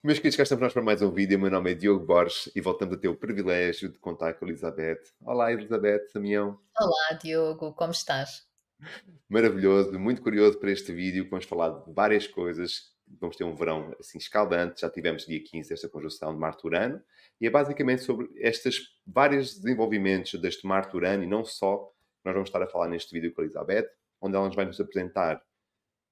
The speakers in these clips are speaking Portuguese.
Meus queridos, cá estamos nós para mais um vídeo. O meu nome é Diogo Borges e voltamos a ter o privilégio de contar com a Elizabeth. Olá, Elizabeth, Damião. Olá, Diogo, como estás? Maravilhoso, muito curioso para este vídeo. Vamos falar de várias coisas. Vamos ter um verão assim escaldante. Já tivemos dia 15 esta conjunção de Marte-Urano. E é basicamente sobre estes vários desenvolvimentos deste Marte-Urano e não só que nós vamos estar a falar neste vídeo com a Elizabeth, onde ela nos vai nos apresentar.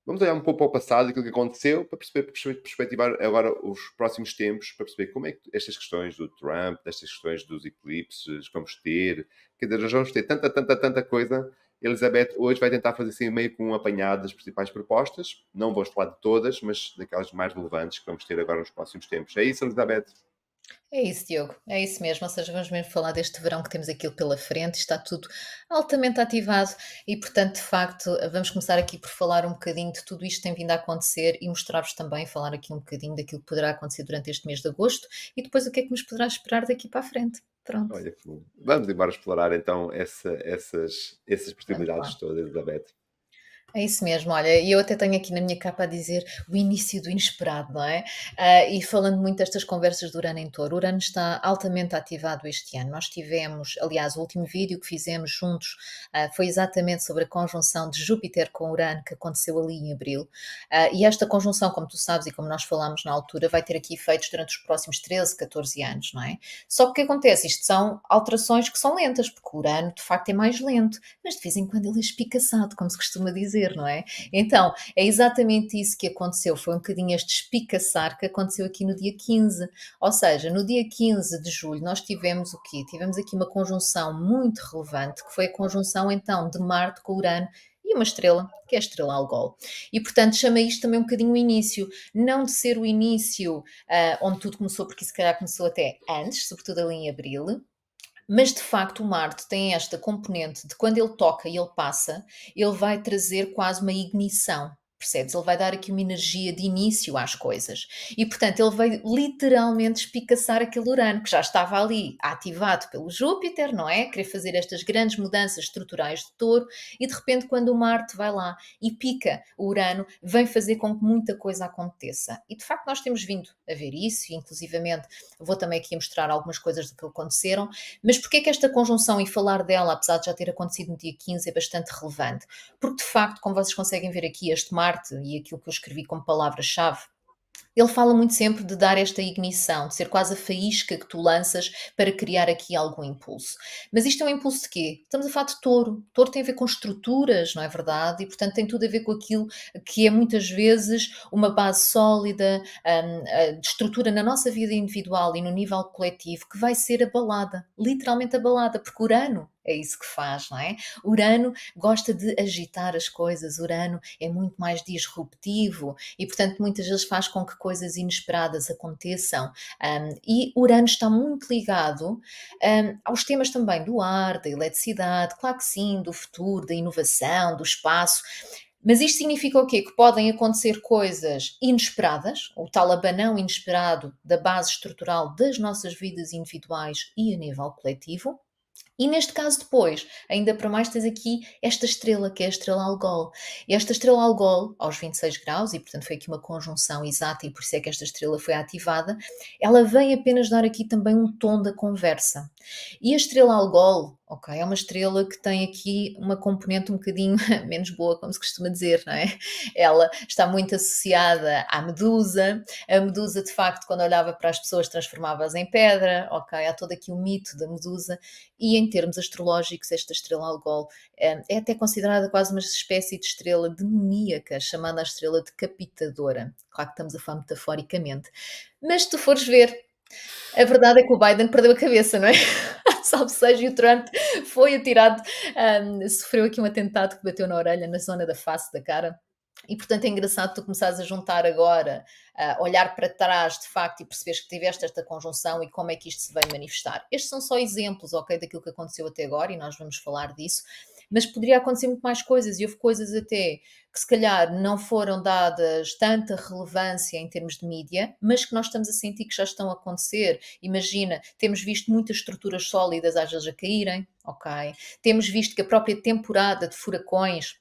Vamos olhar um pouco para o passado, aquilo que aconteceu, para perspectivar agora os próximos tempos, para perceber como é que estas questões do Trump, destas questões dos eclipses que vamos ter, quer dizer, nós vamos ter tanta coisa. Elizabeth hoje vai tentar fazer assim meio com um apanhado das principais propostas. Não vou falar de todas, mas daquelas mais relevantes que vamos ter agora nos próximos tempos. É isso, Elizabeth? É isso, Diogo, é isso mesmo. Ou seja, vamos mesmo falar deste verão que temos aquilo pela frente, está tudo altamente ativado e, portanto, de facto, vamos começar aqui por falar um bocadinho de tudo isto que tem vindo a acontecer e mostrar-vos também, falar aqui um bocadinho daquilo que poderá acontecer durante este mês de agosto e depois o que é que nos poderá esperar daqui para a frente. Pronto, Olha, vamos embora explorar então essas vamos possibilidades lá. todas, Elizabeth. É isso mesmo, olha, e eu até tenho aqui na minha capa a dizer o início do inesperado, não é? E falando muito destas conversas do Urano em Touro, o Urano está altamente ativado este ano. Nós tivemos, aliás, o último vídeo que fizemos juntos foi exatamente sobre a conjunção de Júpiter com Urano que aconteceu ali em abril. E esta conjunção, como tu sabes e como nós falámos na altura, vai ter aqui efeitos durante os próximos 13, 14 anos, não é? Só que o que acontece? Isto são alterações que são lentas, porque o Urano de facto é mais lento, mas de vez em quando ele é espicaçado, como se costuma dizer, não é? Então, é exatamente isso que aconteceu, foi um bocadinho este espicaçar que aconteceu aqui no dia 15. Ou seja, no dia 15 de julho nós tivemos o quê? Tivemos aqui uma conjunção muito relevante, que foi a conjunção então de Marte com Urano e uma estrela, que é a estrela Algol. E, portanto, chama isto também um bocadinho o início, não de ser o início onde tudo começou, porque se calhar começou até antes, sobretudo ali em abril, mas de facto o Marte tem esta componente de quando ele toca e ele passa, ele vai trazer quase uma ignição. Percebes? Ele vai dar aqui uma energia de início às coisas. E, portanto, ele vai literalmente espicaçar aquele Urano que já estava ali ativado pelo Júpiter, não é? Querer fazer estas grandes mudanças estruturais de touro, e de repente, quando o Marte vai lá e pica o Urano, vem fazer com que muita coisa aconteça. E de facto, nós temos vindo a ver isso, e inclusivamente vou também aqui mostrar algumas coisas do que aconteceram, mas porquê que esta conjunção e falar dela, apesar de já ter acontecido no dia 15, é bastante relevante? Porque, de facto, como vocês conseguem ver aqui, este Marte e aquilo que eu escrevi como palavra-chave, ele fala muito sempre de dar esta ignição, de ser quase a faísca que tu lanças para criar aqui algum impulso. Mas isto é um impulso de quê? Estamos a falar de touro. Touro tem a ver com estruturas, não é verdade? E, portanto, tem tudo a ver com aquilo que é muitas vezes uma base sólida, de estrutura na nossa vida individual e no nível coletivo, que vai ser abalada, literalmente abalada, porque Urano é isso que faz, não é? Urano gosta de agitar as coisas, Urano é muito mais disruptivo e, portanto, muitas vezes faz com que coisas inesperadas aconteçam. E Urano está muito ligado aos temas também do ar, da eletricidade, claro que sim, do futuro, da inovação, do espaço. Mas isto significa o quê? Que podem acontecer coisas inesperadas, o tal abanão inesperado da base estrutural das nossas vidas individuais e a nível coletivo, e neste caso depois, ainda para mais tens aqui esta estrela, que é a estrela Algol. E esta estrela Algol, aos 26 graus, e portanto foi aqui uma conjunção exata e por isso é que esta estrela foi ativada, ela vem apenas dar aqui também um tom da conversa. E a estrela Algol, ok, é uma estrela que tem aqui uma componente um bocadinho menos boa, como se costuma dizer, não é? Ela está muito associada à Medusa. A Medusa, de facto, quando olhava para as pessoas, transformava-as em pedra, ok? Há todo aqui o mito da Medusa. E em termos astrológicos, esta estrela Algol é até considerada quase uma espécie de estrela demoníaca, chamada a estrela decapitadora. Claro que estamos a falar metaforicamente. Mas se tu fores ver, a verdade é que o Biden perdeu a cabeça, não é? Salve seja, e o Trump foi atirado, sofreu aqui um atentado que bateu na orelha, na zona da face da cara. E portanto é engraçado tu começares a juntar agora, olhar para trás de facto e perceberes que tiveste esta conjunção e como é que isto se veio manifestar. Estes são só exemplos, ok, daquilo que aconteceu até agora e nós vamos falar disso, mas poderia acontecer muito mais coisas e houve coisas até que se calhar não foram dadas tanta relevância em termos de mídia, mas que nós estamos a sentir que já estão a acontecer. Imagina, temos visto muitas estruturas sólidas às vezes a caírem, ok? Temos visto que a própria temporada de furacões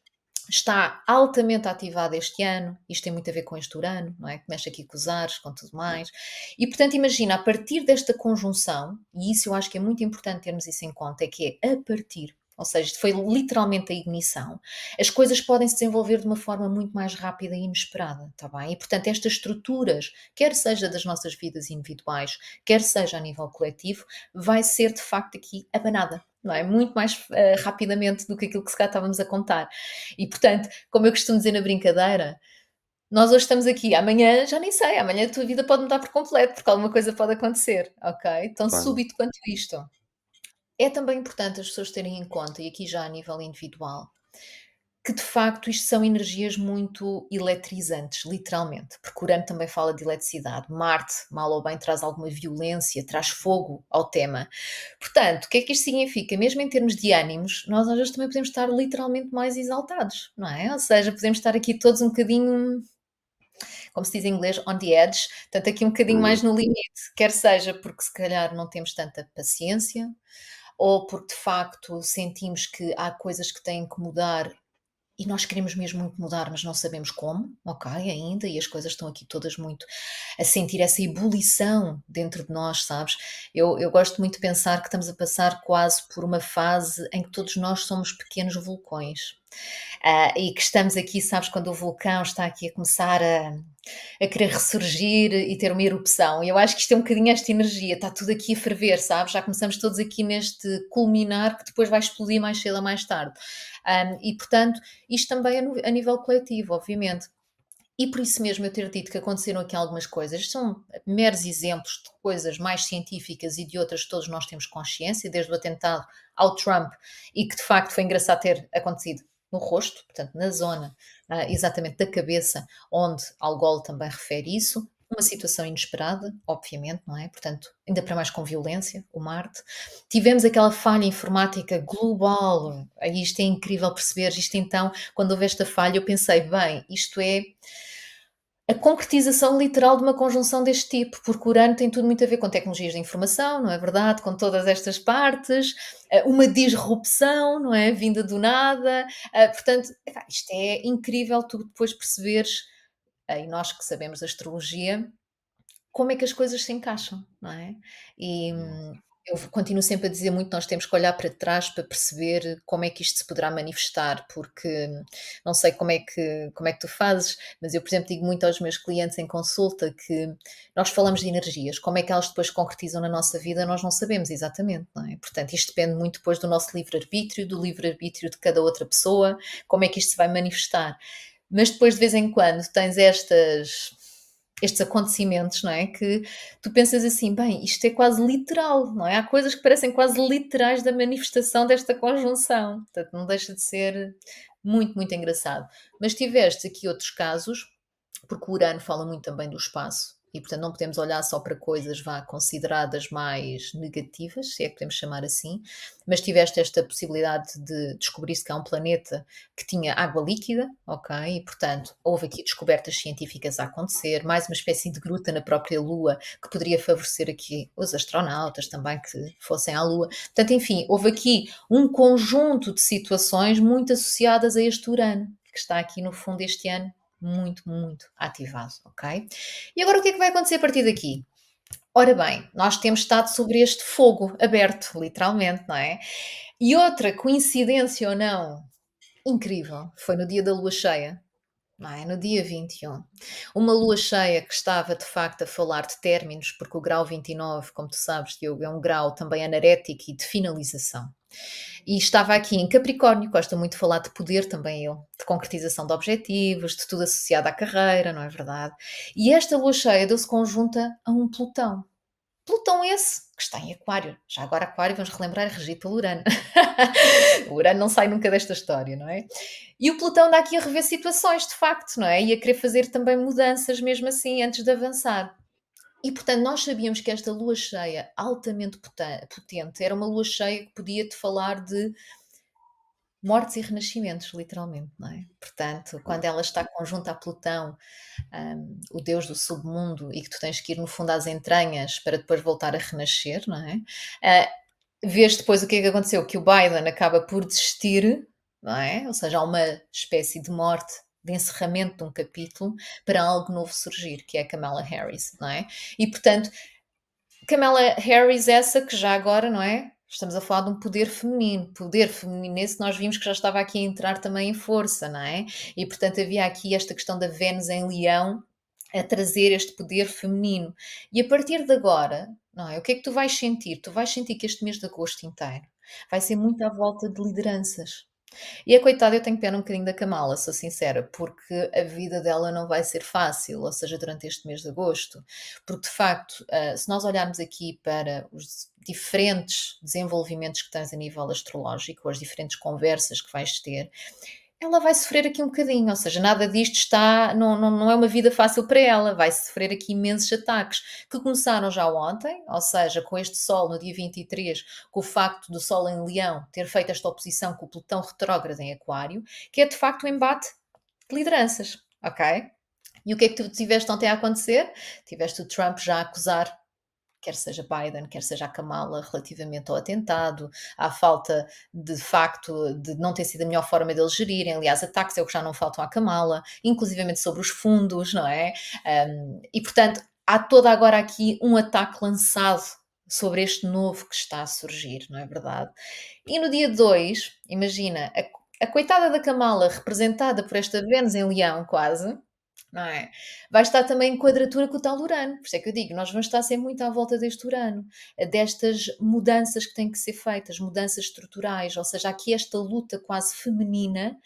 está altamente ativada este ano, isto tem muito a ver com este Urano, não é? Que mexe aqui com os ares, com tudo mais. E portanto, imagina, a partir desta conjunção, e isso eu acho que é muito importante termos isso em conta, é que é a partir, ou seja, isto foi literalmente a ignição, as coisas podem se desenvolver de uma forma muito mais rápida e inesperada, está bem? E portanto, estas estruturas, quer seja das nossas vidas individuais, quer seja a nível coletivo, vai ser de facto aqui abanada. Não é? Muito mais rapidamente do que aquilo que se cá estávamos a contar. E portanto, como eu costumo dizer na brincadeira, nós hoje estamos aqui, amanhã já nem sei, amanhã a tua vida pode mudar por completo, porque alguma coisa pode acontecer, ok? Tão Claro. súbito quanto isto. É também importante as pessoas terem em conta, e aqui já a nível individual, que de facto isto são energias muito eletrizantes, literalmente, porque Urano também fala de eletricidade, Marte, mal ou bem, traz alguma violência, traz fogo ao tema. Portanto, o que é que isto significa? Mesmo em termos de ânimos, nós às vezes também podemos estar literalmente mais exaltados, não é? Ou seja, podemos estar aqui todos um bocadinho, como se diz em inglês, on the edge, portanto, aqui um bocadinho Hum, mais no limite, quer seja porque se calhar não temos tanta paciência, ou porque de facto sentimos que há coisas que têm que mudar e nós queremos mesmo muito mudar, mas não sabemos como, ok, ainda, e as coisas estão aqui todas muito a sentir essa ebulição dentro de nós, sabes? Eu gosto muito de pensar que estamos a passar quase por uma fase em que todos nós somos pequenos vulcões. E que estamos aqui, sabes, quando o vulcão está aqui a começar a querer ressurgir e ter uma erupção. E eu acho que isto é um bocadinho esta energia, está tudo aqui a ferver, sabes? Já começamos todos aqui neste culminar que depois vai explodir mais cedo ou mais tarde. E portanto, isto também é a nível coletivo, obviamente. E por isso mesmo eu ter dito que aconteceram aqui algumas coisas, isto são meros exemplos de coisas mais científicas e de outras que todos nós temos consciência, desde o atentado ao Trump, e que de facto foi engraçado ter acontecido no rosto, portanto, na zona exatamente da cabeça, onde Algol também refere isso. Uma situação inesperada, obviamente, não é? Portanto, ainda para mais com violência, o Marte. Tivemos aquela falha informática global, aí isto é incrível perceber, isto então, quando houve esta falha, eu pensei, bem, isto é a concretização literal de uma conjunção deste tipo, porque Urano tem tudo muito a ver com tecnologias da informação, não é verdade? Com todas estas partes, uma disrupção, não é? Vinda do nada. Portanto, epá, isto é incrível tu depois perceberes, e nós que sabemos astrologia, como é que as coisas se encaixam, não é? E eu continuo sempre a dizer muito, nós temos que olhar para trás para perceber como é que isto se poderá manifestar, porque não sei como é que tu fazes, mas eu, por exemplo, digo muito aos meus clientes em consulta que nós falamos de energias, como é que elas depois se concretizam na nossa vida, nós não sabemos exatamente, não é? Portanto, isto depende muito depois do nosso livre-arbítrio, do livre-arbítrio de cada outra pessoa, como é que isto se vai manifestar. Mas depois, de vez em quando, tens estes acontecimentos, não é? Que tu pensas assim, bem, isto é quase literal, não é? Há coisas que parecem quase literais da manifestação desta conjunção. Portanto, não deixa de ser muito, muito engraçado. Mas tiveste aqui outros casos, porque o Urano fala muito também do espaço. E, portanto, não podemos olhar só para coisas vá consideradas mais negativas, se é que podemos chamar assim, mas tiveste esta possibilidade de descobrir-se que há um planeta que tinha água líquida, ok? E, portanto, houve aqui descobertas científicas a acontecer, mais uma espécie de gruta na própria Lua, que poderia favorecer aqui os astronautas também que fossem à Lua. Portanto, enfim, houve aqui um conjunto de situações muito associadas a este Urano, que está aqui no fundo este ano muito, muito ativado, ok? E agora o que é que vai acontecer a partir daqui? Ora bem, nós temos estado sobre este fogo aberto, literalmente, não é? E outra coincidência ou não, incrível, foi no dia da lua cheia, não é? No dia 21. Uma lua cheia que estava de facto a falar de términos, porque o grau 29, como tu sabes, Diogo, é um grau também anarético e de finalização. E estava aqui em Capricórnio, gosta muito de falar de poder também ele, de concretização de objetivos, de tudo associado à carreira, não é verdade? E esta lua cheia deu-se conjunta a um Plutão. Plutão esse que está em Aquário. Já agora Aquário, vamos relembrar, é regido pelo Urano. O Urano não sai nunca desta história, não é? E o Plutão anda aqui a rever situações, de facto, não é? E a querer fazer também mudanças mesmo assim, antes de avançar. E, portanto, nós sabíamos que esta lua cheia altamente potente era uma lua cheia que podia-te falar de mortes e renascimentos, literalmente, não é? Portanto, quando ela está conjunta a Plutão, o deus do submundo, e que tu tens que ir no fundo às entranhas para depois voltar a renascer, não é? Ah, vês depois o que é que aconteceu, que o Biden acaba por desistir, não é? Ou seja, há uma espécie de morte, de encerramento de um capítulo para algo novo surgir, que é a Kamala Harris, não é? E portanto, Kamala Harris, essa que já agora, não é? Estamos a falar de um poder feminino esse nós vimos que já estava aqui a entrar também em força, não é? E portanto havia aqui esta questão da Vênus em Leão a trazer este poder feminino. E a partir de agora, não é? O que é que tu vais sentir? Tu vais sentir que este mês de agosto inteiro vai ser muito à volta de lideranças. E a coitada, eu tenho pena um bocadinho da Kamala, sou sincera, porque a vida dela não vai ser fácil, ou seja, durante este mês de agosto, porque de facto, se nós olharmos aqui para os diferentes desenvolvimentos que tens a nível astrológico, ou as diferentes conversas que vais ter, ela vai sofrer aqui um bocadinho, ou seja, nada disto está, não é uma vida fácil para ela, vai sofrer aqui imensos ataques, que começaram já ontem, ou seja, com este Sol no dia 23, com o facto do Sol em Leão ter feito esta oposição com o Plutão retrógrado em Aquário, que é de facto um embate de lideranças, ok? E o que é que tu tiveste ontem a acontecer? Tiveste o Trump já a acusar quer seja Biden, quer seja a Kamala, relativamente ao atentado, à falta de facto de não ter sido a melhor forma deles gerirem. Aliás, ataques é o que já não faltam à Kamala, inclusivamente sobre os fundos, não é? E portanto, há toda agora aqui um ataque lançado sobre este novo que está a surgir, não é verdade? E no dia 2, imagina, a coitada da Kamala, representada por esta Vênus em Leão, quase, não é? Vai estar também em quadratura com o tal Urano. Por isso é que eu digo, nós vamos estar sempre muito à volta deste Urano, destas mudanças que têm que ser feitas, mudanças estruturais, ou seja, há aqui esta luta quase feminina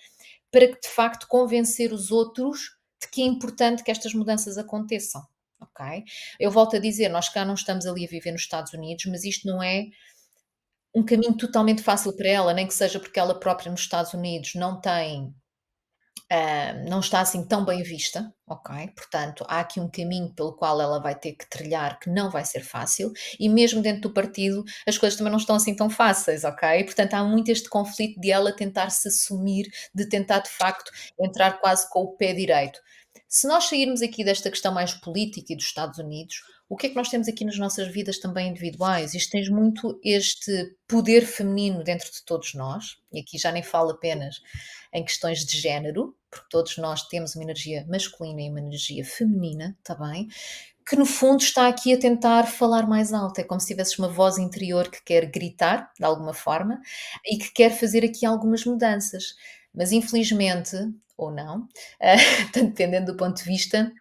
para que de facto convencer os outros de que é importante que estas mudanças aconteçam. Ok? Eu volto a dizer, nós cá não estamos ali a viver nos Estados Unidos, mas isto não é um caminho totalmente fácil para ela, nem que seja porque ela própria nos Estados Unidos não tem não está assim tão bem vista, ok? Portanto, há aqui um caminho pelo qual ela vai ter que trilhar que não vai ser fácil, e mesmo dentro do partido as coisas também não estão assim tão fáceis, ok? Portanto, há muito este conflito de ela tentar se assumir, de tentar de facto entrar quase com o pé direito. Se nós sairmos aqui desta questão mais política e dos Estados Unidos, o que é que nós temos aqui nas nossas vidas também individuais? Isto tens muito este poder feminino dentro de todos nós, e aqui já nem falo apenas em questões de género, porque todos nós temos uma energia masculina e uma energia feminina, está bem? Que no fundo está aqui a tentar falar mais alto. É como se tivesses uma voz interior que quer gritar, de alguma forma, e que quer fazer aqui algumas mudanças. Mas infelizmente, ou não, tanto dependendo do ponto de vista,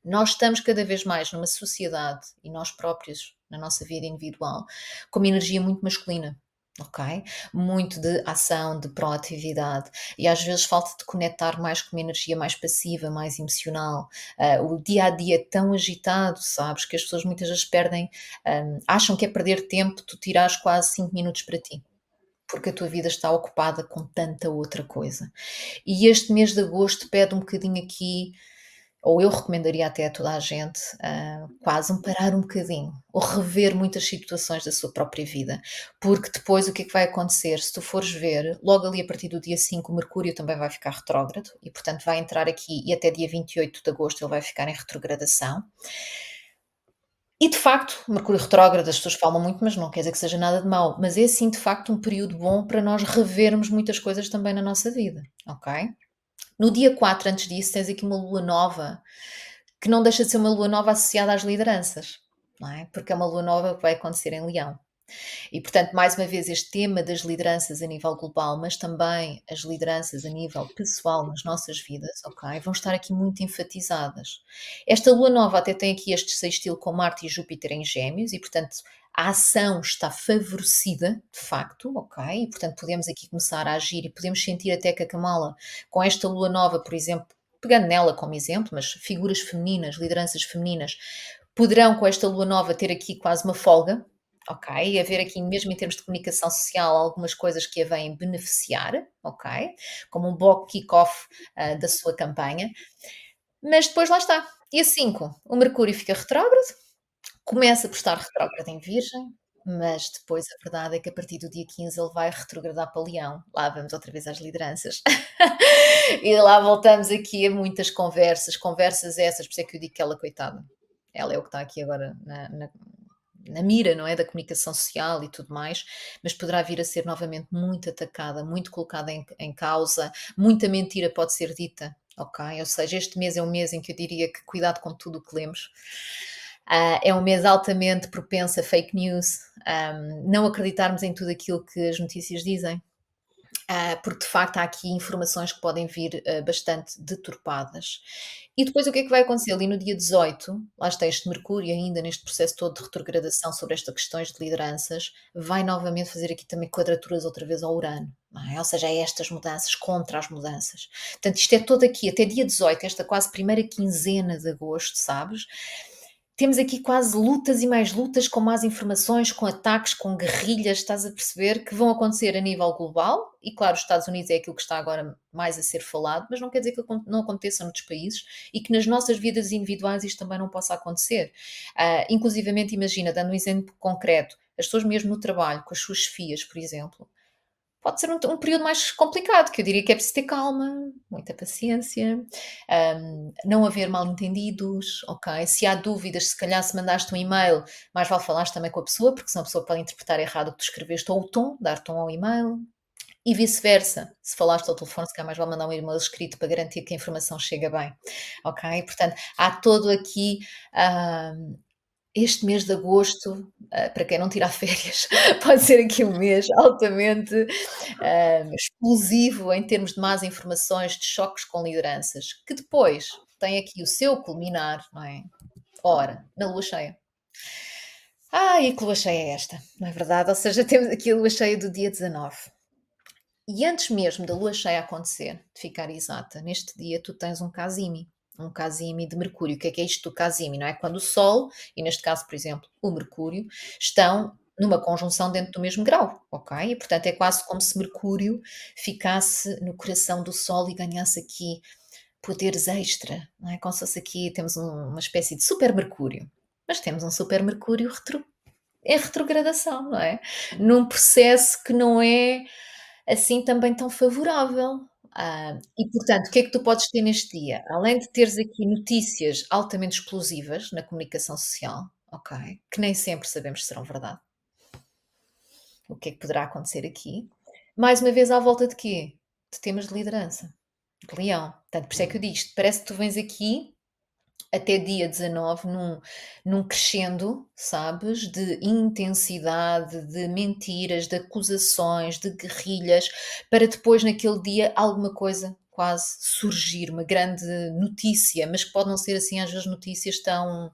nós estamos cada vez mais numa sociedade e nós próprios, na nossa vida individual, com uma energia muito masculina. Ok? Muito de ação, de proatividade, e às vezes falta de conectar mais com uma energia mais passiva, mais emocional. O dia a dia é tão agitado, sabes, que as pessoas muitas vezes perdem, acham que é perder tempo tu tirares quase 5 minutos para ti, porque a tua vida está ocupada com tanta outra coisa. E este mês de agosto pede um bocadinho aqui, ou eu recomendaria até a toda a gente, quase um parar um bocadinho, ou rever muitas situações da sua própria vida, porque depois o que é que vai acontecer? Se tu fores ver, logo ali a partir do dia 5 o Mercúrio também vai ficar retrógrado, e portanto vai entrar aqui e até dia 28 de agosto ele vai ficar em retrogradação. E de facto, o Mercúrio retrógrado, as pessoas falam muito, mas não quer dizer que seja nada de mau, mas é sim de facto um período bom para nós revermos muitas coisas também na nossa vida, ok? No dia 4 antes disso, tens aqui uma lua nova, que não deixa de ser uma lua nova associada às lideranças, não é? Porque é uma lua nova que vai acontecer em Leão. E, portanto, mais uma vez, este tema das lideranças a nível global, mas também as lideranças a nível pessoal nas nossas vidas, ok? Vão estar aqui muito enfatizadas. Esta lua nova até tem aqui este sextil com Marte e Júpiter em Gêmeos, e, portanto, a ação está favorecida, de facto, ok? E, portanto, podemos aqui começar a agir e podemos sentir até que a Kamala, com esta lua nova, por exemplo, pegando nela como exemplo, mas figuras femininas, lideranças femininas, poderão com esta lua nova ter aqui quase uma folga, ok? E haver aqui mesmo em termos de comunicação social algumas coisas que a vêm beneficiar, ok? Como um bom kick-off, da sua campanha, mas depois lá está. Dia 5, o Mercúrio fica retrógrado, começa por estar retrógrado em Virgem, mas depois a verdade é que a partir do dia 15 ele vai retrogradar para Leão. Lá vamos outra vez às lideranças. E lá voltamos aqui a muitas conversas, conversas essas, por isso é que eu digo que ela, coitada, ela é o que está aqui agora na mira, não é, da comunicação social e tudo mais, mas poderá vir a ser novamente muito atacada, muito colocada em causa, muita mentira pode ser dita, ok? Ou seja, este mês é um mês em que eu diria que cuidado com tudo o que lemos. É um mês altamente propenso a fake news, não acreditarmos em tudo aquilo que as notícias dizem, porque de facto há aqui informações que podem vir bastante deturpadas. E depois o que é que vai acontecer ali no dia 18? Lá está este Mercúrio ainda neste processo todo de retrogradação sobre estas questões de lideranças, vai novamente fazer aqui também quadraturas outra vez ao Urano. Não é? Ou seja, é estas mudanças contra as mudanças. Portanto, isto é todo aqui, até dia 18, esta quase primeira quinzena de agosto, sabes? Temos aqui quase lutas e mais lutas, com más informações, com ataques, com guerrilhas, estás a perceber, que vão acontecer a nível global. E claro, os Estados Unidos é aquilo que está agora mais a ser falado, mas não quer dizer que não aconteça noutros países e que nas nossas vidas individuais isto também não possa acontecer. Inclusivamente, imagina, dando um exemplo concreto, as pessoas mesmo no trabalho, com as suas chefias, por exemplo, pode ser um período mais complicado, que eu diria que é preciso ter calma, muita paciência, não haver mal-entendidos, ok? Se há dúvidas, se calhar se mandaste um e-mail, mais vale falares também com a pessoa, porque senão a pessoa pode interpretar errado o que tu escreveste ou o tom, dar tom ao e-mail. E vice-versa, se falaste ao telefone, se calhar mais vale mandar um e-mail escrito para garantir que a informação chega bem, ok? Portanto, há todo aqui, hum, este mês de agosto, para quem não tirar férias, pode ser aqui um mês altamente, explosivo em termos de más informações, de choques com lideranças, que depois tem aqui o seu culminar, não é? Ora, na lua cheia. E que lua cheia é esta, não é verdade? Ou seja, temos aqui a lua cheia do dia 19. E antes mesmo da lua cheia acontecer, de ficar exata, neste dia tu tens um casime de Mercúrio. O que é isto do casime? Não é? Quando o Sol, e neste caso, por exemplo, o Mercúrio, estão numa conjunção dentro do mesmo grau, ok? E portanto é quase como se Mercúrio ficasse no coração do Sol e ganhasse aqui poderes extra, não é? Como se fosse aqui, temos uma espécie de super Mercúrio, mas temos um super Mercúrio em retrogradação, não é? Num processo que não é assim também tão favorável. E portanto, o que é que tu podes ter neste dia? Além de teres aqui notícias altamente explosivas na comunicação social, ok, que nem sempre sabemos se serão verdade, o que é que poderá acontecer aqui? Mais uma vez à volta de quê? De temas de liderança, de leão. Portanto, por isso é que eu digo isto, parece que tu vens aqui até dia 19 num crescendo, sabes, de intensidade, de mentiras, de acusações, de guerrilhas, para depois naquele dia alguma coisa quase surgir, uma grande notícia, mas que pode não ser assim às vezes notícias tão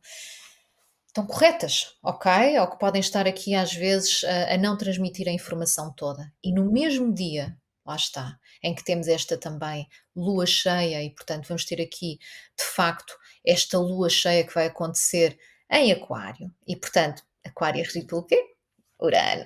corretas, ok? Ou que podem estar aqui às vezes a não transmitir a informação toda. E no mesmo dia, lá está, em que temos esta também lua cheia, e portanto vamos ter aqui de facto esta lua cheia que vai acontecer em Aquário, e portanto, Aquário é regido pelo quê? Urano.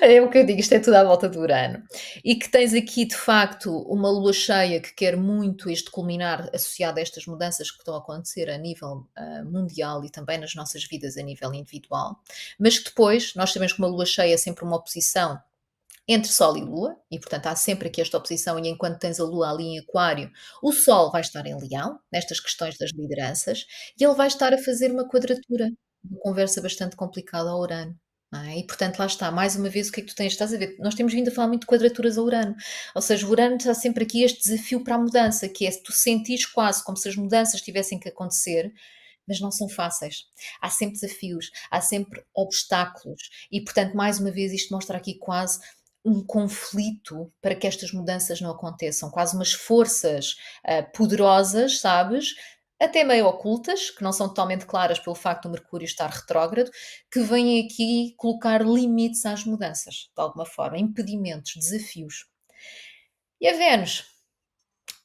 É o que eu digo, isto é tudo à volta do Urano. E que tens aqui, de facto, uma lua cheia que quer muito este culminar associado a estas mudanças que estão a acontecer a nível mundial e também nas nossas vidas a nível individual, mas que depois nós sabemos que uma lua cheia é sempre uma oposição entre Sol e Lua, e portanto há sempre aqui esta oposição, e enquanto tens a Lua ali em Aquário, o Sol vai estar em Leão, nestas questões das lideranças, e ele vai estar a fazer uma quadratura, uma conversa bastante complicada ao Urano. Não é? E portanto, lá está, mais uma vez, o que é que tu tens? Estás a ver? Nós temos vindo a falar muito de quadraturas a Urano, ou seja, o Urano está sempre aqui este desafio para a mudança, que é se tu sentires quase como se as mudanças tivessem que acontecer, mas não são fáceis. Há sempre desafios, há sempre obstáculos, e portanto, mais uma vez, isto mostra aqui quase um conflito para que estas mudanças não aconteçam, quase umas forças poderosas, sabes? Até meio ocultas, que não são totalmente claras pelo facto do Mercúrio estar retrógrado, que vêm aqui colocar limites às mudanças, de alguma forma, impedimentos, desafios. E a Vênus?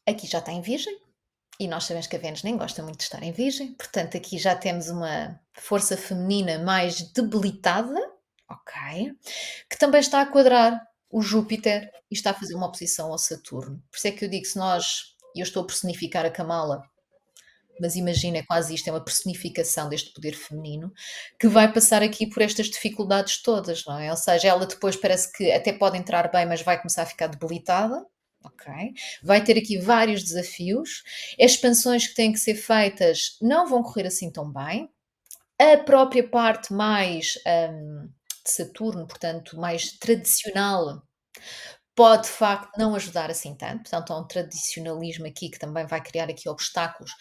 Aqui já está em Virgem, e nós sabemos que a Vênus nem gosta muito de estar em Virgem, portanto, aqui já temos uma força feminina mais debilitada, ok? Que também está a quadrar o Júpiter e está a fazer uma oposição ao Saturno. Por isso é que eu digo, se nós, e eu estou a personificar a Kamala, mas imagina, é quase isto, é uma personificação deste poder feminino, que vai passar aqui por estas dificuldades todas, não é? Ou seja, ela depois parece que até pode entrar bem, mas vai começar a ficar debilitada, ok? Vai ter aqui vários desafios, as expansões que têm que ser feitas não vão correr assim tão bem, A própria parte mais, de Saturno, portanto, mais tradicional, pode de facto não ajudar assim tanto, portanto há um tradicionalismo aqui que também vai criar aqui obstáculos,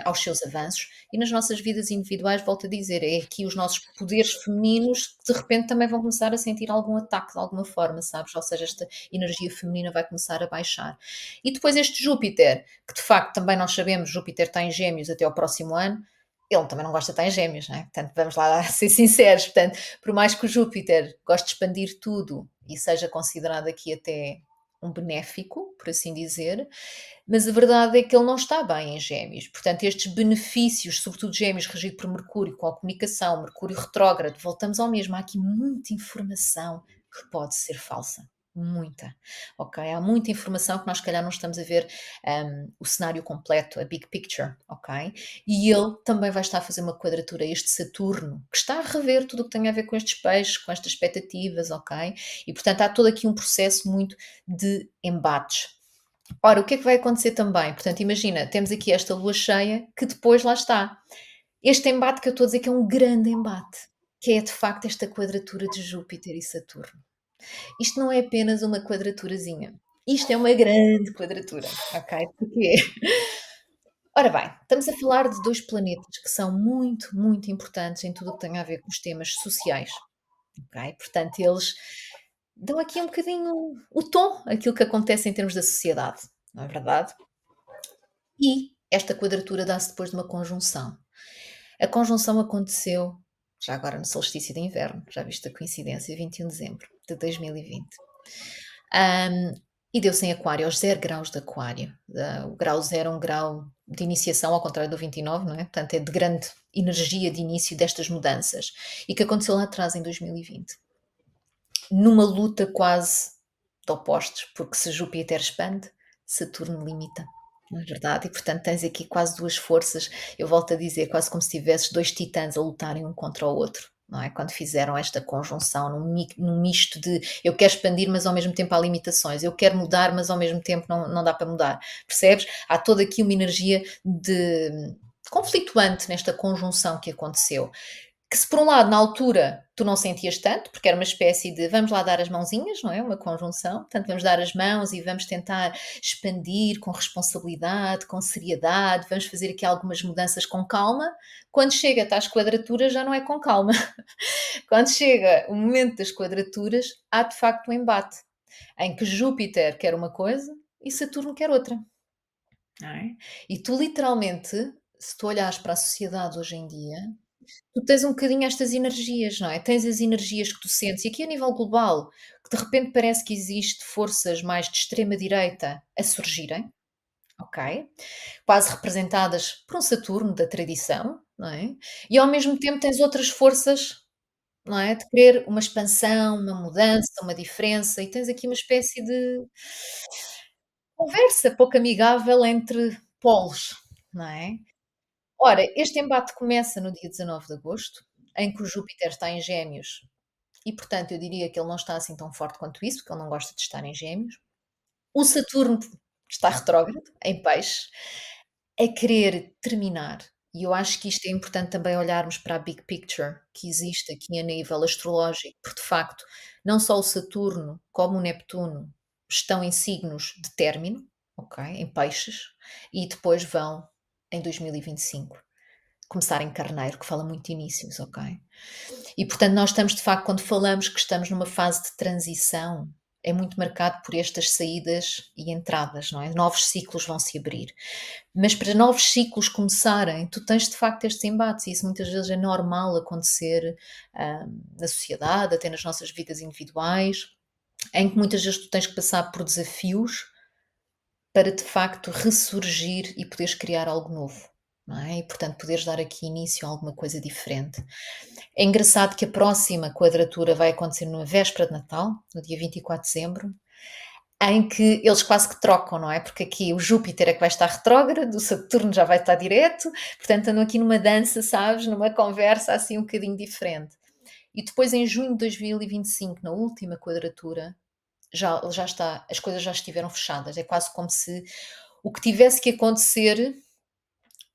aos seus avanços e nas nossas vidas individuais, volto a dizer, é aqui os nossos poderes femininos que de repente também vão começar a sentir algum ataque de alguma forma, sabes? Ou seja, esta energia feminina vai começar a baixar. E depois este Júpiter, que de facto também nós sabemos, Júpiter está em Gêmeos até ao próximo ano, ele também não gosta de estar em Gêmeos, não é? Portanto, vamos lá ser sinceros, portanto, por mais que o Júpiter goste de expandir tudo e seja considerado aqui até um benéfico, por assim dizer, mas a verdade é que ele não está bem em Gêmeos. Portanto, estes benefícios, sobretudo Gêmeos regido por Mercúrio, com a comunicação, Mercúrio retrógrado, voltamos ao mesmo. Há aqui muita informação que pode ser falsa. Muita. Ok? Há muita informação que nós, se calhar, não estamos a ver o cenário completo, a big picture. Ok? E ele também vai estar a fazer uma quadratura a este Saturno, que está a rever tudo o que tem a ver com estes peixes, com estas expectativas, ok? E portanto há todo aqui um processo muito de embates. Ora, o que é que vai acontecer também? Portanto, imagina, temos aqui esta lua cheia que depois lá está. Este embate que eu estou a dizer que é um grande embate, que é de facto esta quadratura de Júpiter e Saturno. Isto não é apenas uma quadraturazinha. Isto é uma grande quadratura, ok? Porquê? Ora bem, estamos a falar de 2 planetas que são muito, muito importantes em tudo o que tem a ver com os temas sociais, ok? Portanto, eles dão aqui um bocadinho o tom, aquilo que acontece em termos da sociedade, não é verdade? E esta quadratura dá-se depois de uma conjunção. A conjunção aconteceu já agora no solstício de inverno, já viste a coincidência, 21 de dezembro de 2020. Hum, e deu-se em Aquário, aos 0 graus de Aquário. O grau 0 é um grau de iniciação, ao contrário do 29, não é? Portanto, é de grande energia de início destas mudanças. E que aconteceu lá atrás, em 2020. Numa luta quase de opostos, porque se Júpiter expande, Saturno limita. Não é verdade? E portanto tens aqui quase duas forças, eu volto a dizer, quase como se tivesses dois titãs a lutarem um contra o outro. Não é? Quando fizeram esta conjunção num misto de eu quero expandir, mas ao mesmo tempo há limitações, eu quero mudar, mas ao mesmo tempo não dá para mudar. Percebes? Há toda aqui uma energia de conflituante nesta conjunção que aconteceu. Que se por um lado, na altura, tu não sentias tanto, porque era uma espécie de vamos lá dar as mãozinhas, não é? Uma conjunção, portanto, vamos dar as mãos e vamos tentar expandir com responsabilidade, com seriedade, vamos fazer aqui algumas mudanças com calma. Quando chega às quadraturas, já não é com calma. Quando chega o momento das quadraturas, há de facto um embate, em que Júpiter quer uma coisa e Saturno quer outra. Não é? E tu literalmente, se tu olhares para a sociedade hoje em dia, tu tens um bocadinho estas energias, não é? Tens as energias que tu sentes, e aqui a nível global, que de repente parece que existe forças mais de extrema direita a surgirem, ok? Quase representadas por um Saturno da tradição, não é? E ao mesmo tempo tens outras forças, não é? De querer uma expansão, uma mudança, uma diferença, e tens aqui uma espécie de conversa pouco amigável entre polos, não é? Ora, este embate começa no dia 19 de agosto, em que o Júpiter está em Gêmeos e, portanto, eu diria que ele não está assim tão forte quanto isso, porque ele não gosta de estar em Gêmeos. O Saturno está retrógrado, em Peixes, a querer terminar. E eu acho que isto é importante também olharmos para a big picture que existe aqui a nível astrológico, porque de facto, não só o Saturno como o Neptuno estão em signos de término, ok? Em Peixes, e depois vão em 2025 começar em Carneiro, que fala muito de inícios, ok? E portanto, nós estamos de facto, quando falamos que estamos numa fase de transição, é muito marcado por estas saídas e entradas, não é? Novos ciclos vão se abrir. Mas para novos ciclos começarem, tu tens de facto estes embates, e isso muitas vezes é normal acontecer na sociedade, até nas nossas vidas individuais, em que muitas vezes tu tens que passar por desafios para de facto ressurgir e poderes criar algo novo. Não é? E portanto poderes dar aqui início a alguma coisa diferente. É engraçado que a próxima quadratura vai acontecer na véspera de Natal, no dia 24 de dezembro, em que eles quase que trocam, não é? Porque aqui o Júpiter é que vai estar retrógrado, o Saturno já vai estar direto, portanto andam aqui numa dança, sabes? Numa conversa assim um bocadinho diferente. E depois em junho de 2025, na última quadratura, já está, as coisas já estiveram fechadas. É quase como se o que tivesse que acontecer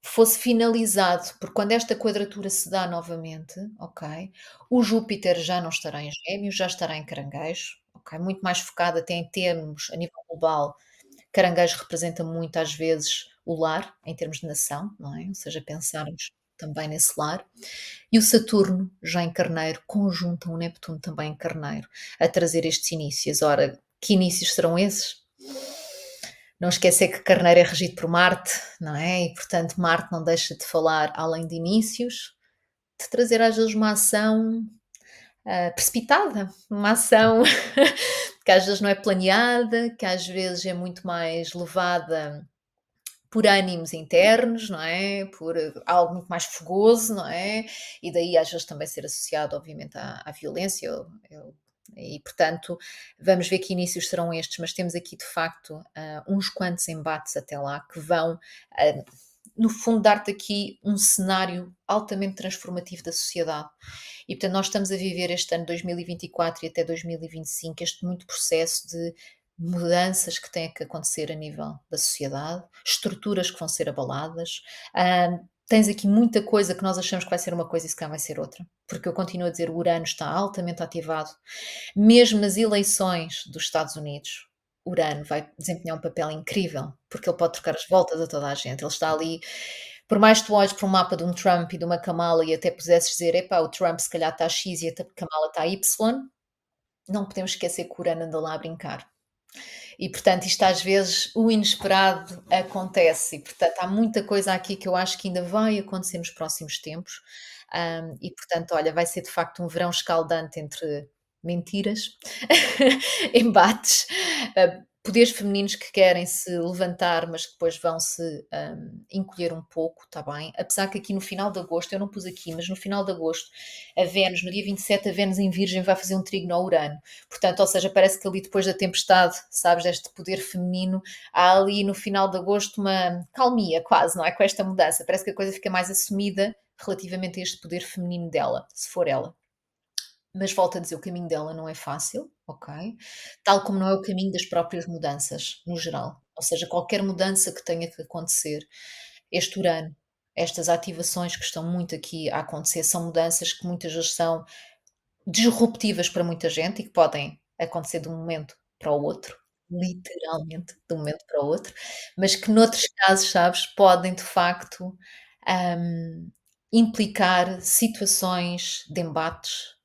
fosse finalizado, porque quando esta quadratura se dá novamente, ok, o Júpiter já não estará em Gêmeos, já estará em Caranguejo, ok, muito mais focado até em termos a nível global. Caranguejo representa muito às vezes o lar, em termos de nação, não é? Ou seja, pensarmos também nesse lar. E o Saturno, já em Carneiro, conjunta o Neptuno também em Carneiro, a trazer estes inícios. Ora, que inícios serão esses? Não esquecer que Carneiro é regido por Marte, não é? E portanto Marte não deixa de falar, além de inícios, de trazer às vezes uma ação, precipitada, uma ação que às vezes não é planeada, que às vezes é muito mais levada por ânimos internos, não é? Por algo muito mais fogoso, não é? E daí às vezes também ser associado, obviamente, à violência. E, portanto, vamos ver que inícios serão estes, mas temos aqui de facto uns quantos embates até lá que vão, ah, no fundo, dar-te aqui um cenário altamente transformativo da sociedade. E portanto, nós estamos a viver este ano 2024 e até 2025 este muito processo de mudanças que têm que acontecer a nível da sociedade, estruturas que vão ser abaladas. Tens aqui muita coisa que nós achamos que vai ser uma coisa e se calhar vai ser outra. Porque eu continuo a dizer, o Urano está altamente ativado. Mesmo nas eleições dos Estados Unidos, Urano vai desempenhar um papel incrível, porque ele pode trocar as voltas a toda a gente. Ele está ali, por mais que tu olhes para um mapa de um Trump e de uma Kamala e até pusesses dizer, epá, o Trump se calhar está X e a Kamala está Y, não podemos esquecer que o Urano anda lá a brincar. E portanto, isto às vezes, o inesperado acontece, e portanto, há muita coisa aqui que eu acho que ainda vai acontecer nos próximos tempos. E portanto, olha, vai ser de facto um verão escaldante entre mentiras, embates, poderes femininos que querem se levantar, mas que depois vão se encolher um pouco, está bem? Apesar que aqui no final de agosto, eu não pus aqui, mas no final de agosto, a Vênus, no dia 27, a Vênus em Virgem vai fazer um trígono ao Urano. Portanto, ou seja, parece que ali depois da tempestade, sabes, deste poder feminino, há ali no final de agosto uma calmia quase, não é? Com esta mudança. Parece que a coisa fica mais assumida relativamente a este poder feminino dela, se for ela. Mas volto a dizer, o caminho dela não é fácil, ok? Tal como não é o caminho das próprias mudanças, no geral. Ou seja, qualquer mudança que tenha que acontecer, este Urano, estas ativações que estão muito aqui a acontecer, são mudanças que muitas vezes são disruptivas para muita gente e que podem acontecer de um momento para o outro, literalmente de um momento para o outro, mas que noutros casos, sabes, podem de facto, hum, implicar situações de embates,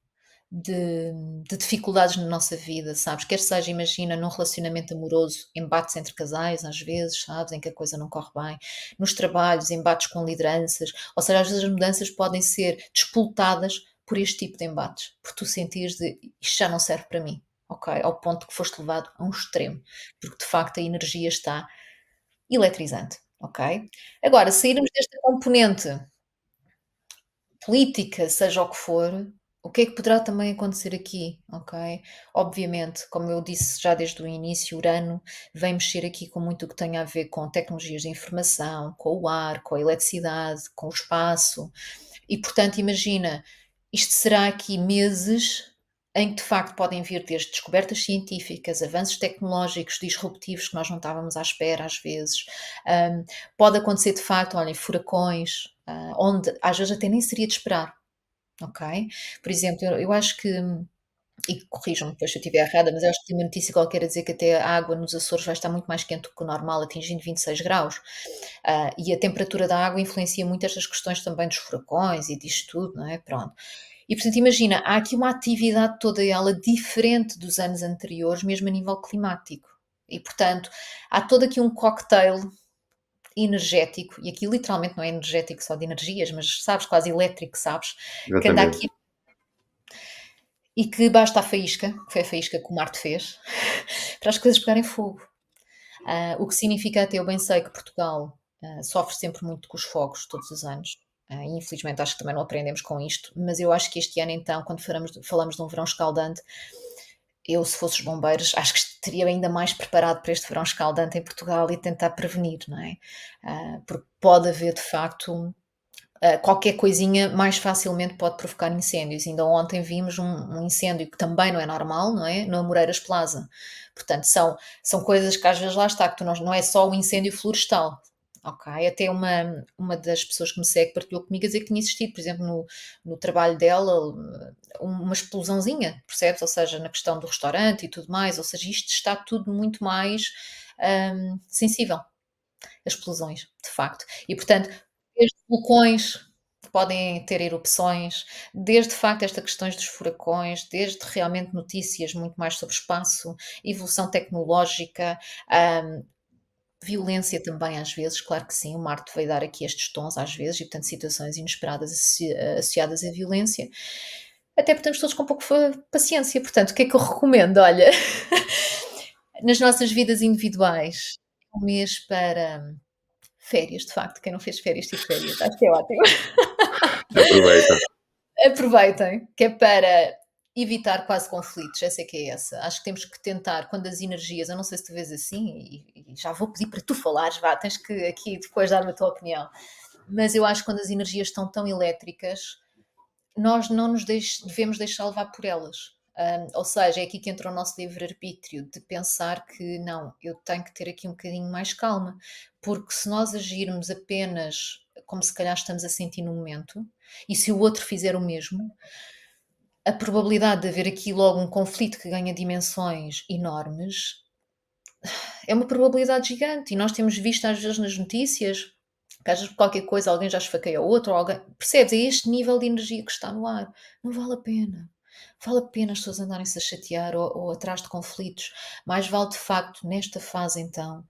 de de dificuldades na nossa vida, sabes, quer seja, imagina, num relacionamento amoroso, embates entre casais, às vezes, sabes, em que a coisa não corre bem, nos trabalhos, embates com lideranças, ou seja, às vezes as mudanças podem ser despoltadas por este tipo de embates, por tu sentires de: "Isto já não serve para mim", ok, ao ponto que foste levado a um extremo, porque de facto a energia está eletrizante, ok. Agora, sairmos desta componente política, seja o que for, o que é que poderá também acontecer aqui, ok? Obviamente, como eu disse já desde o início, Urano vem mexer aqui com muito o que tem a ver com tecnologias de informação, com o ar, com a eletricidade, com o espaço. E portanto, imagina, isto será aqui meses em que de facto podem vir desde descobertas científicas, avanços tecnológicos disruptivos que nós não estávamos à espera às vezes. Pode acontecer de facto, olhem, furacões, onde às vezes até nem seria de esperar, ok? Por exemplo, eu acho que, e corrijam-me depois se eu estiver errada, mas eu acho que tem uma notícia qualquer a dizer que até a água nos Açores vai estar muito mais quente do que o normal, atingindo 26 graus. E a temperatura da água influencia muito estas questões também dos furacões e disto tudo, não é? Pronto. E portanto, imagina, há aqui uma atividade toda ela diferente dos anos anteriores, mesmo a nível climático. E portanto, há todo aqui um cocktail energético, e aqui literalmente não é energético só de energias, mas sabes, quase elétrico, sabes? Que anda Exatamente. aqui e que basta a faísca, que foi a faísca que o Marte fez, para as coisas pegarem fogo. O que significa até, eu bem sei que Portugal sofre sempre muito com os fogos todos os anos. E infelizmente acho que também não aprendemos com isto, mas eu acho que este ano então, quando falamos de um verão escaldante, eu se fosse os bombeiros, acho que estaria ainda mais preparado para este verão escaldante em Portugal e tentar prevenir, não é? Porque pode haver de facto qualquer coisinha mais facilmente pode provocar incêndios. Ainda ontem vimos um incêndio que também não é normal, não é? No Amoreiras Plaza. Portanto, são coisas que às vezes lá está, que tu não é só o incêndio florestal. ok? Até uma das pessoas que me segue partilhou comigo a dizer que tinha existido, por exemplo, no trabalho dela, uma explosãozinha, percebes? Ou seja, na questão do restaurante e tudo mais, ou seja, isto está tudo muito mais sensível, as explosões, de facto. E portanto, desde vulcões que podem ter erupções, desde de facto esta questões dos furacões, desde realmente notícias muito mais sobre espaço, evolução tecnológica, hum, violência também às vezes, claro que sim, o Marte veio dar aqui estes tons às vezes e portanto situações inesperadas associadas à violência, até porque estamos todos com pouco paciência, portanto o que é que eu recomendo? Olha, nas nossas vidas individuais, um mês para férias, de facto, quem não fez férias, tive férias, acho que é ótimo. Aproveita. Aproveitem, que é para evitar quase conflitos, essa é que é essa. Acho que temos que tentar, quando as energias, eu não sei se tu vês assim, e já vou pedir para tu falares, vá, tens que aqui depois dar-me a tua opinião. Mas eu acho que quando as energias estão tão elétricas, nós não nos devemos deixar levar por elas. Ou seja, é aqui que entra o nosso livre-arbítrio, de pensar que não, eu tenho que ter aqui um bocadinho mais calma, porque se nós agirmos apenas como se calhar estamos a sentir no momento, e se o outro fizer o mesmo, a probabilidade de haver aqui logo um conflito que ganha dimensões enormes é uma probabilidade gigante. E nós temos visto às vezes nas notícias que às vezes por qualquer coisa alguém já esfaqueia o outro, ou alguém. Percebes? É este nível de energia que está no ar. Não vale a pena. Vale a pena as pessoas andarem-se a chatear ou atrás de conflitos. Mais vale de facto, nesta fase então,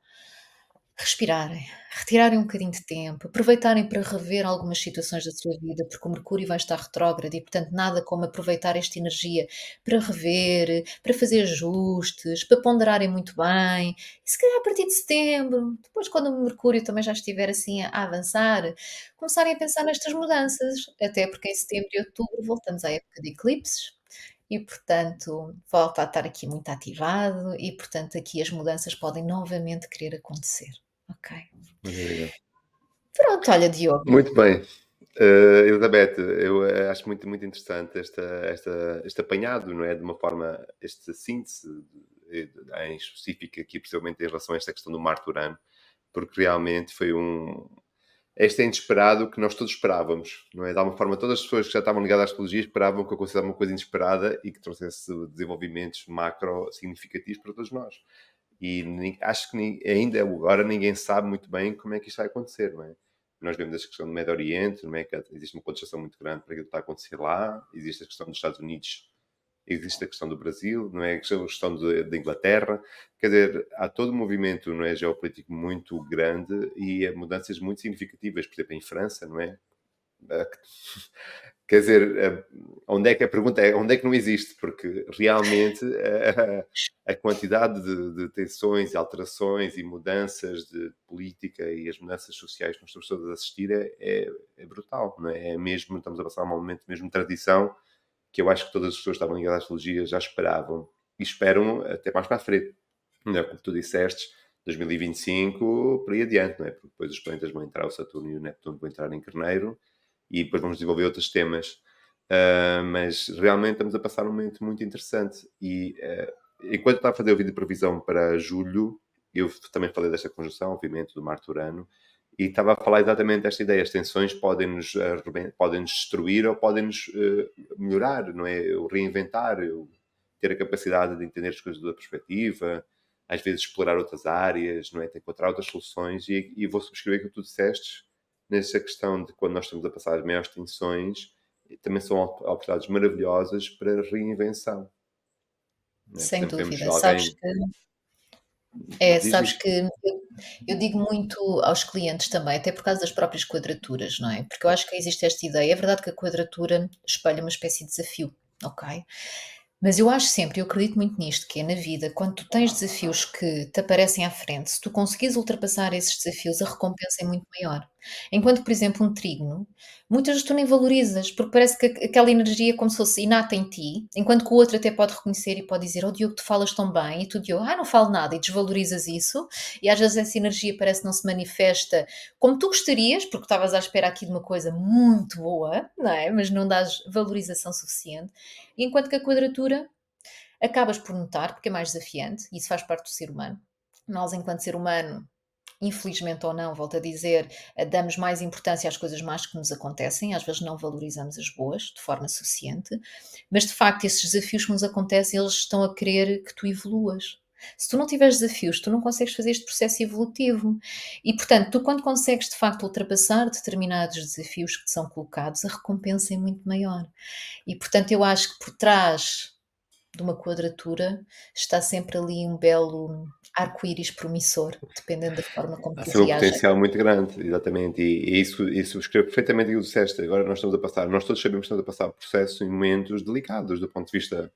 respirarem, retirarem um bocadinho de tempo, aproveitarem para rever algumas situações da sua vida, porque o Mercúrio vai estar retrógrado e, portanto, nada como aproveitar esta energia para rever, para fazer ajustes, para ponderarem muito bem. E se calhar a partir de setembro, depois quando o Mercúrio também já estiver assim a avançar, começarem a pensar nestas mudanças, até porque em setembro e outubro voltamos à época de eclipses. E, portanto, volta a estar aqui muito ativado e, portanto, aqui as mudanças podem novamente querer acontecer. Ok. Maravilha. Pronto, olha, Diogo. Muito bem. Elizabeth, eu acho muito, muito interessante este apanhado, não é? De uma forma, esta síntese em específico aqui, principalmente em relação a esta questão do Marte-Urano, porque realmente foi este é inesperado que nós todos esperávamos, não é? De alguma forma, todas as pessoas que já estavam ligadas à astrologia esperavam que acontecesse uma coisa inesperada e que trouxesse desenvolvimentos macro significativos para todos nós. E acho que ainda agora ninguém sabe muito bem como é que isto vai acontecer, não é? Nós vemos a questão do Médio Oriente, não é? Que existe uma contestação muito grande para aquilo que está a acontecer lá, existe a questão dos Estados Unidos, existe a questão do Brasil, não é? A questão da Inglaterra, quer dizer, há todo um movimento, não é, geopolítico muito grande e mudanças muito significativas, por exemplo, em França, não é? Ah, quer dizer, onde é que a pergunta é onde é que não existe? Porque realmente a quantidade de tensões e alterações e mudanças de política e as mudanças sociais que nós estamos todos a assistir é brutal, não é? É mesmo, estamos a passar um momento mesmo de tradição que eu acho que todas as pessoas que estavam ligadas à astrologia já esperavam e esperam até mais para a frente. Não é? Como tu disseste, 2025 por aí adiante, não é? Porque depois os planetas vão entrar, o Saturno e o Netuno vão entrar em Carneiro e depois vamos desenvolver outros temas. Mas realmente estamos a passar um momento muito interessante. E enquanto estava a fazer o vídeo de previsão para julho, eu também falei desta conjunção, obviamente, do Marte-Urano, e estava a falar exatamente desta ideia. As tensões podem-nos destruir ou podem-nos melhorar, não é? Eu reinventar, eu ter a capacidade de entender as coisas da perspectiva, às vezes explorar outras áreas, não é? De encontrar outras soluções. E vou subscrever aquilo que tu disseste nessa questão de quando nós estamos a passar as maiores tensões, também são oportunidades maravilhosas para reinvenção. Não é? Por Sem exemplo, vemos dúvida. Sabes alguém. que é, Diz, sabes diz. que eu digo muito aos clientes também, até por causa das próprias quadraturas, não é? Porque eu acho que existe esta ideia. É verdade que a quadratura espelha uma espécie de desafio, ok? Mas eu acho sempre, eu acredito muito nisto, que é na vida, quando tu tens desafios que te aparecem à frente, se tu conseguires ultrapassar esses desafios, a recompensa é muito maior. Enquanto, por exemplo, um trígono, muitas vezes tu nem valorizas, porque parece que aquela energia é como se fosse inata em ti, enquanto que o outro até pode reconhecer e pode dizer, oh Diogo, tu falas tão bem, e tu, Diogo, não falo nada, e desvalorizas isso, e às vezes essa energia parece que não se manifesta como tu gostarias, porque estavas à espera aqui de uma coisa muito boa, não é? Mas não dás valorização suficiente. E enquanto que a quadratura acabas por notar, porque é mais desafiante, e isso faz parte do ser humano. Nós, enquanto ser humano, infelizmente ou não, volto a dizer, damos mais importância às coisas más que nos acontecem, às vezes não valorizamos as boas de forma suficiente, mas de facto esses desafios que nos acontecem, eles estão a querer que tu evoluas. Se tu não tiveres desafios, tu não consegues fazer este processo evolutivo. E, portanto, tu quando consegues de facto ultrapassar determinados desafios que te são colocados, a recompensa é muito maior. E, portanto, eu acho que por trás de uma quadratura está sempre ali um belo arco-íris promissor, dependendo da forma como Há tu sempre um reages. potencial muito grande, exatamente, e isso subscrevo perfeitamente aquilo que disseste. Agora nós todos sabemos que estamos a passar por processos e momentos delicados do ponto de vista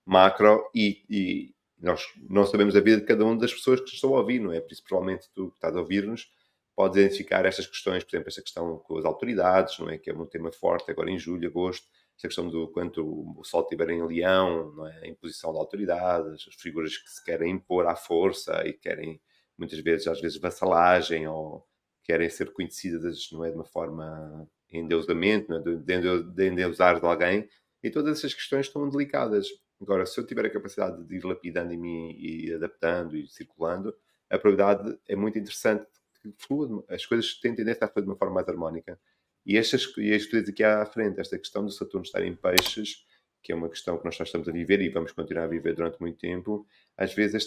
macro e nós não sabemos a vida de cada uma das pessoas que estão a ouvir, não é? Por isso, provavelmente, tu que estás a ouvir-nos podes identificar estas questões, por exemplo, esta questão com as autoridades, não é? Que é um tema forte agora em julho, agosto, esta questão do quanto o sol estiver em leão, não é? A imposição de autoridades, as figuras que se querem impor à força e querem, muitas vezes, às vezes, vassalagem ou querem ser conhecidas, não é? De uma forma endeusamento, não é? De endeusar de alguém. E todas essas questões estão delicadas. Agora, se eu tiver a capacidade de ir lapidando em mim e adaptando e circulando, a probabilidade é muito interessante que flua. As coisas têm tendência a fluir de uma forma mais harmónica. E as coisas aqui à frente, esta questão do Saturno estar em peixes, que é uma questão que nós já estamos a viver e vamos continuar a viver durante muito tempo, às vezes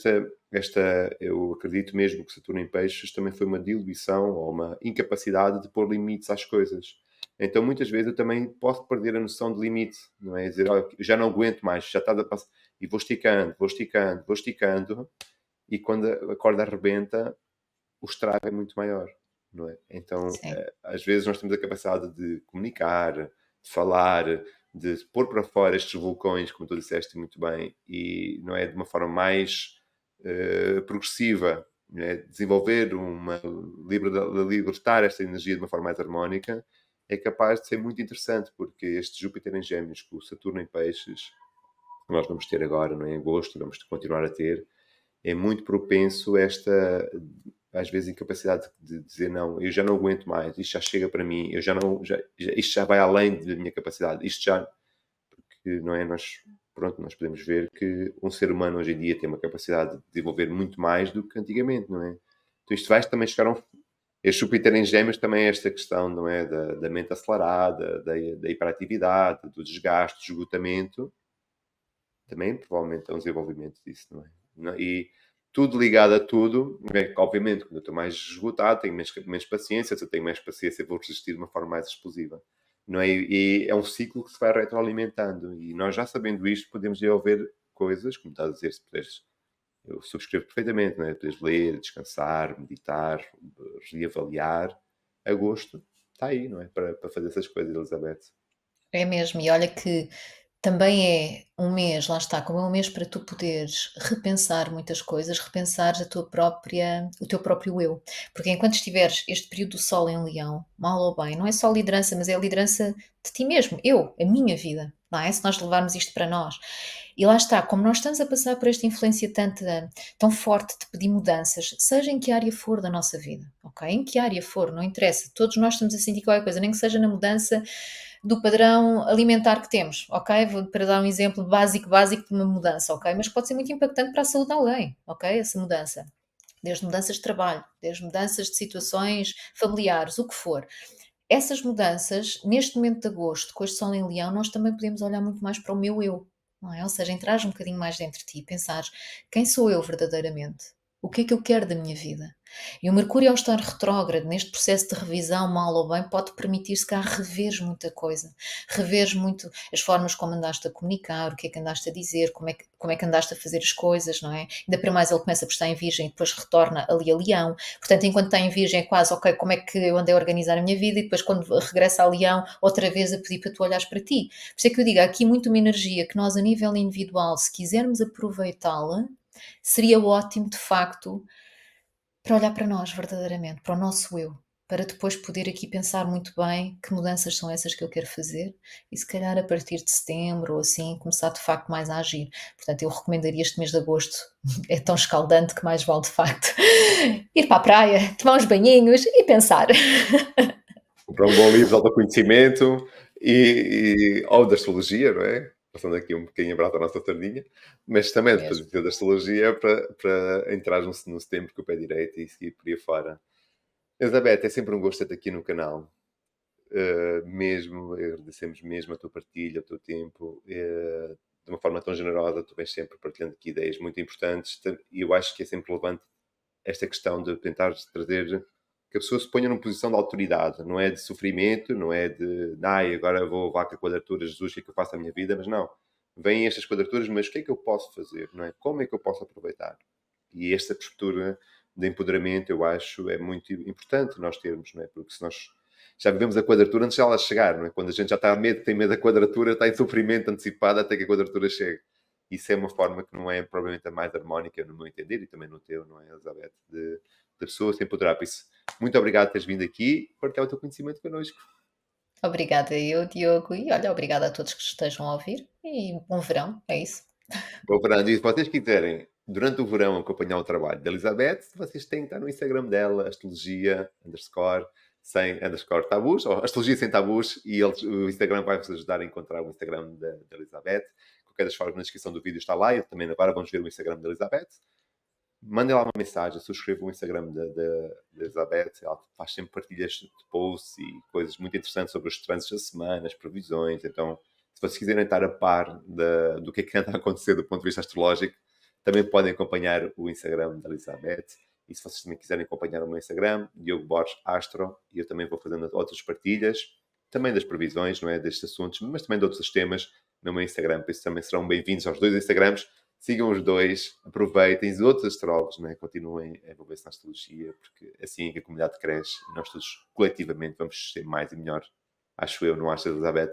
eu acredito mesmo que Saturno em peixes também foi uma diluição ou uma incapacidade de pôr limites às coisas. Então, muitas vezes, eu também posso perder a noção de limite, não é? Dizer, olha, eu já não aguento mais, já está a passar. E vou esticando, vou esticando, vou esticando, e quando a corda arrebenta, o estrago é muito maior, não é? Então, Sim, às vezes, nós temos a capacidade de comunicar, de falar, de pôr para fora estes vulcões, como tu disseste muito bem, e não é de uma forma mais progressiva, não é? Desenvolver libertar esta energia de uma forma mais harmónica é capaz de ser muito interessante, porque este Júpiter em Gêmeos, com o Saturno em Peixes, que nós vamos ter agora, não é? Em agosto, vamos continuar a ter, é muito propenso a esta, às vezes, incapacidade de dizer não, eu já não aguento mais, isto já chega para mim, eu já não, isto já vai além da minha capacidade, isto já, porque não é? Nós podemos ver que um ser humano hoje em dia tem uma capacidade de desenvolver muito mais do que antigamente, não é? Então isto vai também chegar a um, este Júpiter em Gêmeos também é esta questão, não é? Da mente acelerada, da hiperatividade, do desgaste, do esgotamento, também provavelmente é um desenvolvimento disso, não é? E tudo ligado a tudo, é, obviamente, quando eu estou mais esgotado, tenho menos paciência, se eu tenho mais paciência, vou resistir de uma forma mais explosiva. Não é? E é um ciclo que se vai retroalimentando. E nós já sabendo isto, podemos desenvolver coisas, como estás a dizer, se puderes, eu subscrevo perfeitamente, não é? Poderes ler, descansar, meditar, reavaliar, a gosto, está aí, não é? Para fazer essas coisas, Elizabeth. é mesmo. E olha que também é um mês, lá está, como é um mês para tu poderes repensar muitas coisas, repensares o teu próprio eu. Porque enquanto estiveres este período do Sol em Leão, mal ou bem, não é só liderança, mas é a liderança de ti mesmo, eu, a minha vida, não é? Se nós levarmos isto para nós. E lá está, como nós estamos a passar por esta influência tão forte de pedir mudanças, seja em que área for da nossa vida, ok? Em que área for, não interessa. Todos nós estamos a sentir qualquer coisa, nem que seja na mudança do padrão alimentar que temos, ok? Para dar um exemplo básico de uma mudança, ok? Mas pode ser muito impactante para a saúde de alguém, ok? Essa mudança. Desde mudanças de trabalho, desde mudanças de situações familiares, o que for. Essas mudanças, neste momento de agosto, com este Sol em Leão, nós também podemos olhar muito mais para o meu eu, não é? Ou seja, entrar um bocadinho mais dentro de ti e pensar quem sou eu verdadeiramente? O que é que eu quero da minha vida? E o Mercúrio, ao estar retrógrado, neste processo de revisão, mal ou bem, pode permitir, se calhar, reveres muita coisa. Reveres muito as formas como andaste a comunicar, o que é que andaste a dizer, como é que andaste a fazer as coisas, não é? Ainda para mais ele começa por estar em Virgem e depois retorna ali a Leão. Portanto, enquanto está em Virgem é quase, ok, como é que eu andei a organizar a minha vida e depois quando regressa a Leão, outra vez a pedir para tu olhares para ti. Por isso é que eu digo, há aqui muito uma energia que nós a nível individual, se quisermos aproveitá-la, seria ótimo de facto para olhar para nós verdadeiramente, para o nosso eu, para depois poder aqui pensar muito bem que mudanças são essas que eu quero fazer e se calhar a partir de setembro ou assim começar de facto mais a agir. Portanto, eu recomendaria este mês de agosto, é tão escaldante que mais vale de facto ir para a praia, tomar uns banhinhos e pensar. Comprar um bom livro de autoconhecimento ou da astrologia, não é? passando aqui um bocadinho a brasa à nossa sardinha, mas também depois mesmo. da astrologia para entrar no setembro com o pé direito e seguir por aí fora. Elizabeth, é sempre um gosto ter-te aqui no canal. Mesmo, agradecemos mesmo a tua partilha, o teu tempo, de uma forma tão generosa, tu vens sempre partilhando aqui ideias muito importantes e eu acho que é sempre relevante esta questão de tentar trazer que a pessoa se ponha numa posição de autoridade, não é de sofrimento, não é de, ai, agora vou levar com a quadratura, Jesus, o que é que eu faço na minha vida, mas não. Vêm estas quadraturas, mas o que é que eu posso fazer, não é? Como é que eu posso aproveitar? E esta postura de empoderamento, eu acho, é muito importante nós termos, não é? Porque se nós já vivemos a quadratura antes de ela chegar, não é? Quando a gente já está a medo, tem medo da quadratura, está em sofrimento antecipado até que a quadratura chegue. Isso é uma forma que não é provavelmente a mais harmónica, no meu entender, e também no teu, não é, Elizabeth? De pessoa se empoderar. Por isso, muito obrigado por teres vindo aqui e partilhar o teu conhecimento connosco. Obrigada eu, Diogo, e olha, obrigada a todos que estejam a ouvir e bom verão, é isso. Bom, Fernando, e se vocês quiserem, durante o verão, acompanhar o trabalho da Elizabeth, vocês têm que estar no Instagram dela, astrologia, underscore, sem underscore tabus, ou astrologia sem tabus, e o Instagram vai-vos ajudar a encontrar o Instagram da Elizabeth. De qualquer das formas, na descrição do vídeo está lá, e também agora vamos ver o Instagram da Elizabeth. Mandem lá uma mensagem, subscrevam o Instagram da Elizabeth, ela faz sempre partilhas de posts e coisas muito interessantes sobre os trânsitos da semana, as previsões, então se vocês quiserem estar a par do que anda a acontecer do ponto de vista astrológico, também podem acompanhar o Instagram da Elizabeth. E se vocês também quiserem acompanhar o meu Instagram, Diogo Borges Astro, e eu também vou fazendo outras partilhas, também das previsões, não é? Destes assuntos, mas também de outros temas no meu Instagram. Por isso também serão bem-vindos aos dois Instagrams. Sigam os dois, aproveitem os outros astrólogos, não é? Continuem a envolver-se na astrologia, porque assim é que a comunidade cresce e nós todos coletivamente vamos ser mais e melhor. Acho eu, não achas, Elizabeth?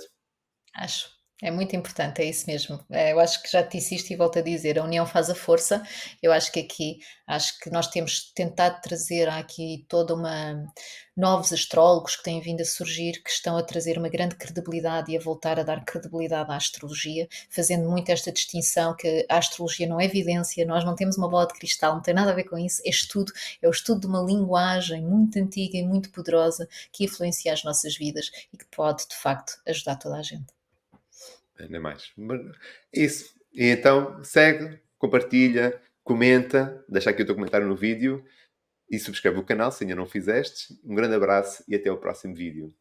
Acho. É muito importante, é isso mesmo. Eu acho que já te disse isto e volto a dizer, a união faz a força. Eu acho que aqui, acho que nós temos tentado trazer aqui toda uma novos astrólogos que têm vindo a surgir, que estão a trazer uma grande credibilidade e a voltar a dar credibilidade à astrologia, fazendo muito esta distinção que a astrologia não é evidência, nós não temos uma bola de cristal, não tem nada a ver com isso, é estudo, é o estudo de uma linguagem muito antiga e muito poderosa que influencia as nossas vidas e que pode, de facto, ajudar toda a gente. Ainda mais. Isso. E então, segue, compartilha, comenta, deixa aqui o teu comentário no vídeo e subscreve o canal se ainda não fizeste. Um grande abraço e até o próximo vídeo.